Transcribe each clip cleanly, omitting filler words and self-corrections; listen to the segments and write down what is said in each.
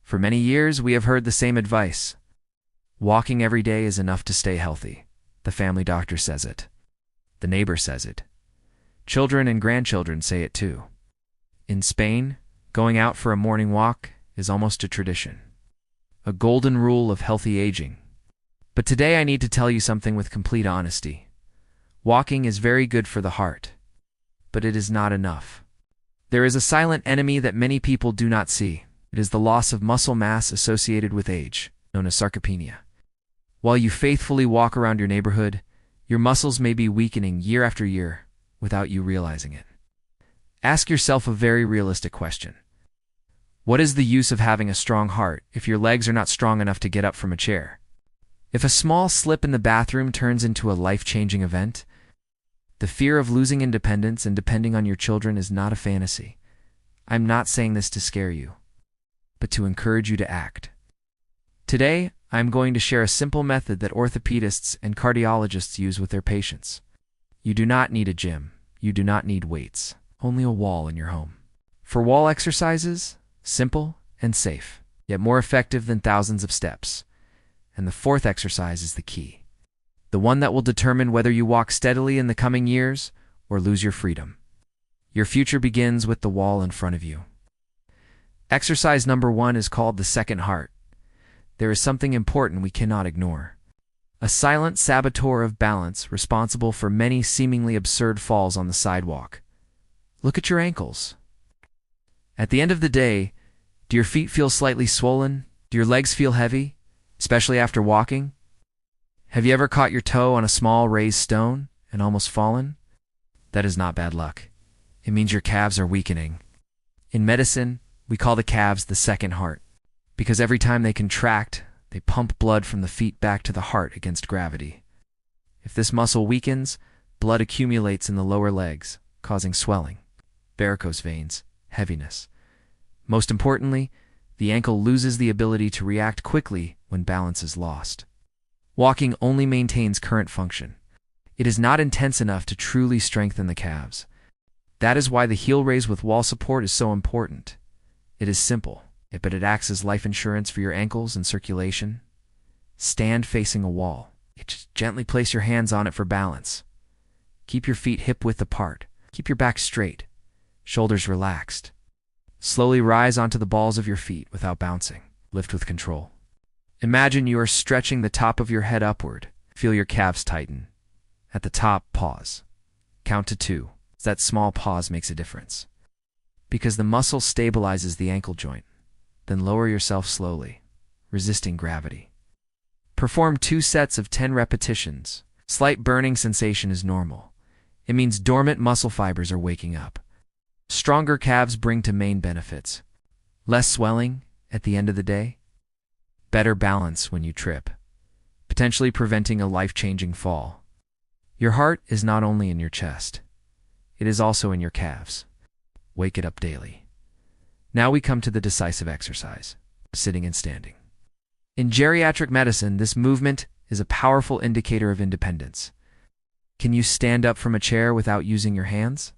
For many years, we have heard the same advice. Walking every day is enough to stay healthy. The family doctor says it. The neighbor says it. Children and grandchildren say it too. In Spain, going out for a morning walk is almost a tradition. A golden rule of healthy aging. But today I need to tell you something with complete honesty. Walking is very good for the heart, but it is not enough. There is a silent enemy that many people do not see. It is the loss of muscle mass associated with age, known as sarcopenia. While you faithfully walk around your neighborhood, your muscles may be weakening year after year without you realizing it. Ask yourself a very realistic question. What is the use of having a strong heart if your legs are not strong enough to get up from a chair? If a small slip in the bathroom turns into a life-changing event, the fear of losing independence and depending on your children is not a fantasy. I'm not saying this to scare you, but to encourage you to act. Today, I'm going to share a simple method that orthopedists and cardiologists use with their patients. You do not need a gym. You do not need weights. Only a wall in your home. For wall exercises, simple and safe, yet more effective than thousands of steps. And the fourth exercise is the key. The one that will determine whether you walk steadily in the coming years or lose your freedom. Your future begins with the wall in front of you. Exercise number 1 is called the second heart. There is something important we cannot ignore. A silent saboteur of balance responsible for many seemingly absurd falls on the sidewalk. Look at your ankles. At the end of the day, do your feet feel slightly swollen? Do your legs feel heavy, especially after walking? Have you ever caught your toe on a small raised stone and almost fallen? That is not bad luck. It means your calves are weakening. In medicine, we call the calves the second heart, because every time they contract, they pump blood from the feet back to the heart against gravity. If this muscle weakens, blood accumulates in the lower legs, causing swelling, varicose veins, heaviness. Most importantly, the ankle loses the ability to react quickly when balance is lost. Walking only maintains current function. It is not intense enough to truly strengthen the calves. That is why the heel raise with wall support is so important. It is simple, but it acts as life insurance for your ankles and circulation. Stand facing a wall. Just gently place your hands on it for balance. Keep your feet hip-width apart. Keep your back straight, shoulders relaxed. Slowly rise onto the balls of your feet without bouncing. Lift with control. Imagine you are stretching the top of your head upward. Feel your calves tighten. At the top, pause. Count to 2. That small pause makes a difference, because the muscle stabilizes the ankle joint. Then lower yourself slowly, resisting gravity. Perform 2 sets of 10 repetitions. Slight burning sensation is normal. It means dormant muscle fibers are waking up. Stronger calves bring to main benefits. Less swelling at the end of the day. Better balance when you trip, potentially preventing a life-changing fall. Your heart is not only in your chest. It is also in your calves. Wake it up daily. Now we come to the decisive exercise, sitting and standing. In geriatric medicine, this movement is a powerful indicator of independence. Can you stand up from a chair without using your hands?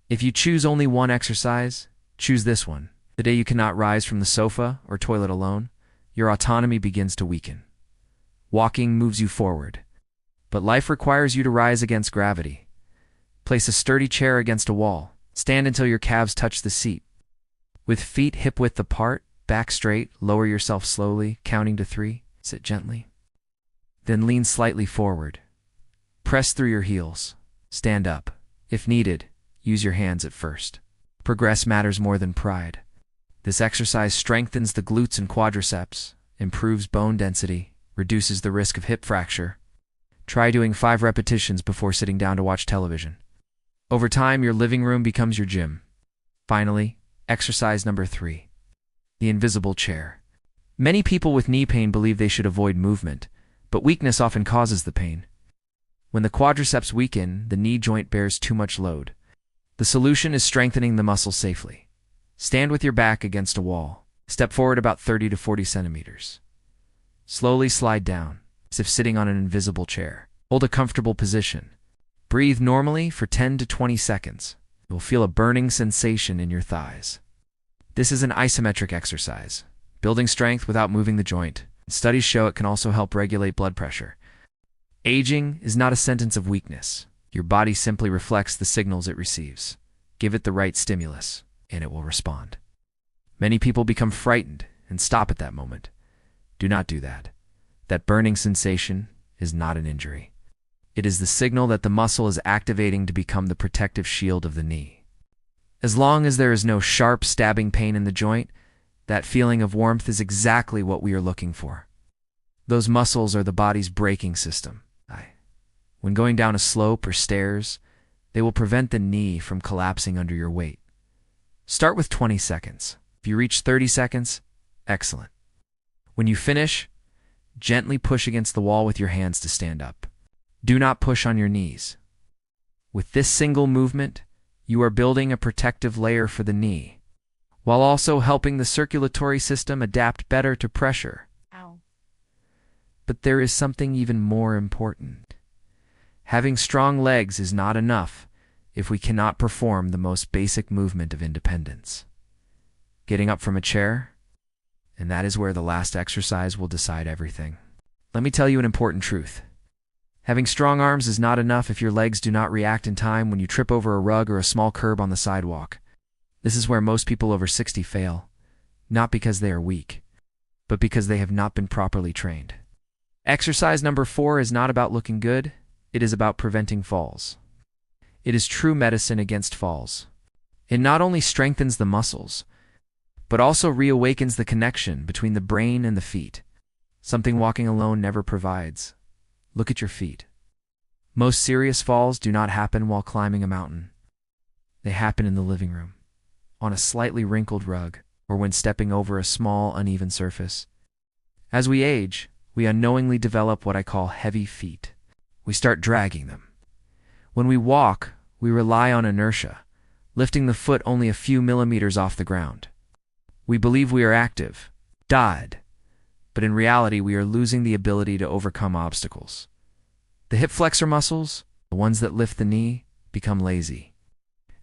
If you choose only one exercise, choose this one. The day you cannot rise from the sofa or toilet alone, your autonomy begins to weaken. Walking moves you forward, but life requires you to rise against gravity. Place a sturdy chair against a wall. Stand until your calves touch the seat. With feet hip-width apart, back straight, lower yourself slowly, counting to 3. Sit gently. Then lean slightly forward. Press through your heels. Stand up. If needed, use your hands at first. Progress matters more than pride. This exercise strengthens the glutes and quadriceps, improves bone density, reduces the risk of hip fracture. Try doing 5 repetitions before sitting down to watch television. Over time, your living room becomes your gym. Finally, exercise number 3. The invisible chair. Many people with knee pain believe they should avoid movement, but weakness often causes the pain. When the quadriceps weaken, the knee joint bears too much load. The solution is strengthening the muscle safely. Stand with your back against a wall. Step forward about 30 to 40 centimeters. Slowly slide down, as if sitting on an invisible chair. Hold a comfortable position. Breathe normally for 10 to 20 seconds. You will feel a burning sensation in your thighs. This is an isometric exercise, building strength without moving the joint. Studies show it can also help regulate blood pressure. Aging is not a sentence of weakness. Your body simply reflects the signals it receives. Give it the right stimulus, and it will respond. Many people become frightened and stop at that moment. Do not do that. That burning sensation is not an injury. It is the signal that the muscle is activating to become the protective shield of the knee. As long as there is no sharp, stabbing pain in the joint, that feeling of warmth is exactly what we are looking for. Those muscles are the body's braking system. When going down a slope or stairs, they will prevent the knee from collapsing under your weight. Start with 20 seconds. If you reach 30 seconds, excellent. When you finish, gently push against the wall with your hands to stand up. Do not push on your knees. With this single movement, you are building a protective layer for the knee, while also helping the circulatory system adapt better to pressure. Ow. But there is something even more important. Having strong legs is not enough if we cannot perform the most basic movement of independence. Getting up from a chair, and that is where the last exercise will decide everything. Let me tell you an important truth. Having strong arms is not enough if your legs do not react in time when you trip over a rug or a small curb on the sidewalk. This is where most people over 60 fail, not because they are weak, but because they have not been properly trained. Exercise number 4 is not about looking good, it is about preventing falls. It is true medicine against falls. It not only strengthens the muscles, but also reawakens the connection between the brain and the feet, something walking alone never provides. Look at your feet. Most serious falls do not happen while climbing a mountain. They happen in the living room, on a slightly wrinkled rug, or when stepping over a small, uneven surface. As we age, we unknowingly develop what I call heavy feet. We start dragging them. When we walk, we rely on inertia, lifting the foot only a few millimeters off the ground. We believe we are active, but in reality we are losing the ability to overcome obstacles. The hip flexor muscles, the ones that lift the knee, become lazy.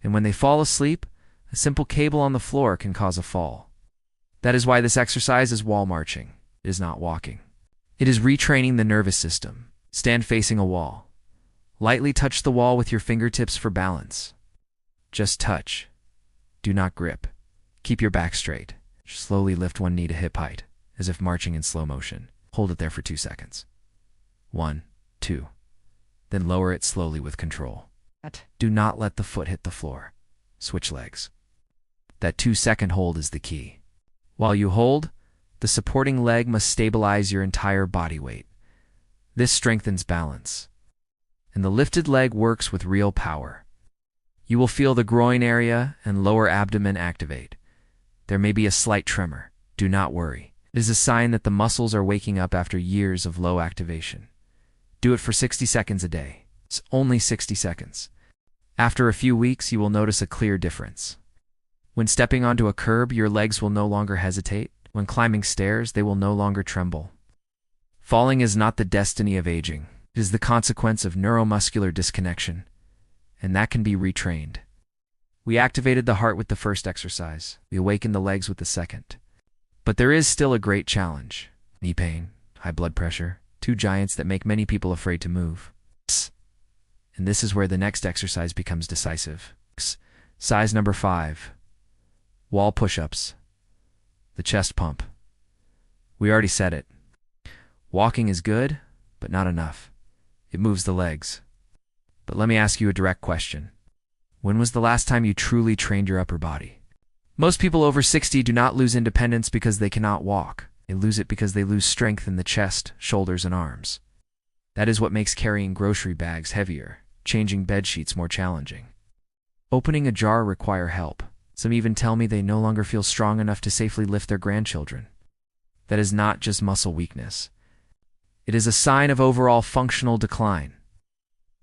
And when they fall asleep, a simple cable on the floor can cause a fall. That is why this exercise is wall marching. It is not walking. It is retraining the nervous system. Stand facing a wall. Lightly touch the wall with your fingertips for balance. Just touch. Do not grip. Keep your back straight. Slowly lift one knee to hip height, as if marching in slow motion. Hold it there for 2 seconds. 1, 2. Then lower it slowly with control. Do not let the foot hit the floor. Switch legs. That 2-second hold is the key. While you hold, the supporting leg must stabilize your entire body weight. This strengthens balance. And the lifted leg works with real power. You will feel the groin area and lower abdomen activate. There may be a slight tremor. Do not worry. It is a sign that the muscles are waking up after years of low activation. Do it for 60 seconds a day. It's only 60 seconds. After a few weeks, you will notice a clear difference. When stepping onto a curb, your legs will no longer hesitate. When climbing stairs, they will no longer tremble. Falling is not the destiny of aging. It is the consequence of neuromuscular disconnection, and that can be retrained. We activated the heart with the first exercise. We awakened the legs with the second. But there is still a great challenge. Knee pain, high blood pressure, 2 giants that make many people afraid to move. And this is where the next exercise becomes decisive. Size number 5. Wall push-ups. The chest pump. We already said it. Walking is good, but not enough. It moves the legs. But let me ask you a direct question. When was the last time you truly trained your upper body? Most people over 60 do not lose independence because they cannot walk. They lose it because they lose strength in the chest, shoulders, and arms. That is what makes carrying grocery bags heavier, changing bed sheets more challenging. Opening a jar require help. Some even tell me they no longer feel strong enough to safely lift their grandchildren. That is not just muscle weakness. It is a sign of overall functional decline.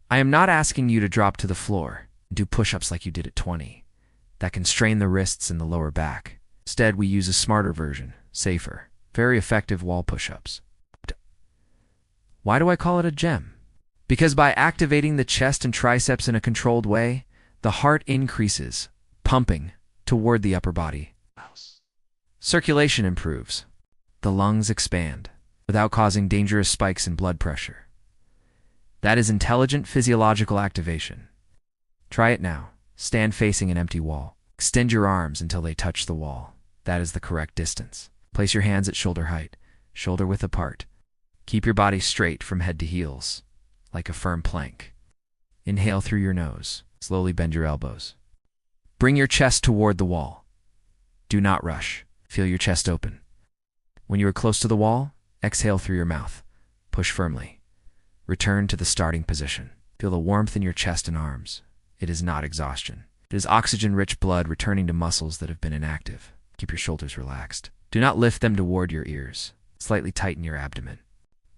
I am not asking you to drop to the floor and do push-ups like you did at 20. That can strain the wrists and the lower back. Instead, we use a smarter version, safer, very effective wall push-ups. Why do I call it a gem? Because by activating the chest and triceps in a controlled way, the heart increases, pumping toward the upper body. Circulation improves, the lungs expand without causing dangerous spikes in blood pressure. That is intelligent physiological activation. Try it now. Stand facing an empty wall. Extend your arms until they touch the wall. That is the correct distance. Place your hands at shoulder height, shoulder width apart. Keep your body straight from head to heels, like a firm plank. Inhale through your nose. Slowly bend your elbows. Bring your chest toward the wall. Do not rush. Feel your chest open. When you are close to the wall, exhale through your mouth. Push firmly. Return to the starting position. Feel the warmth in your chest and arms. It is not exhaustion. It is oxygen-rich blood returning to muscles that have been inactive. Keep your shoulders relaxed. Do not lift them toward your ears. Slightly tighten your abdomen.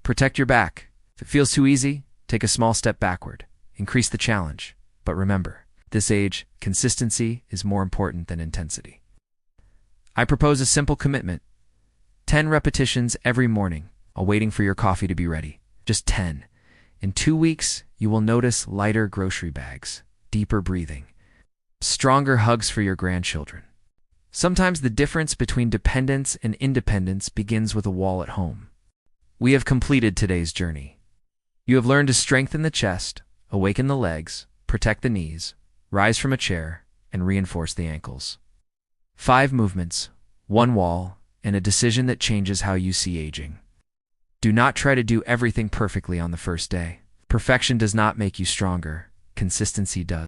Protect your back. If it feels too easy, take a small step backward. Increase the challenge. But remember, at this age, consistency is more important than intensity. I propose a simple commitment. 10 repetitions every morning, while waiting for your coffee to be ready. Just 10. In 2 weeks, you will notice lighter grocery bags, deeper breathing, stronger hugs for your grandchildren. Sometimes the difference between dependence and independence begins with a wall at home. We have completed today's journey. You have learned to strengthen the chest, awaken the legs, protect the knees, rise from a chair, and reinforce the ankles. 5 movements, 1 wall, and a decision that changes how you see aging. Do not try to do everything perfectly on the first day. Perfection does not make you stronger. Consistency does.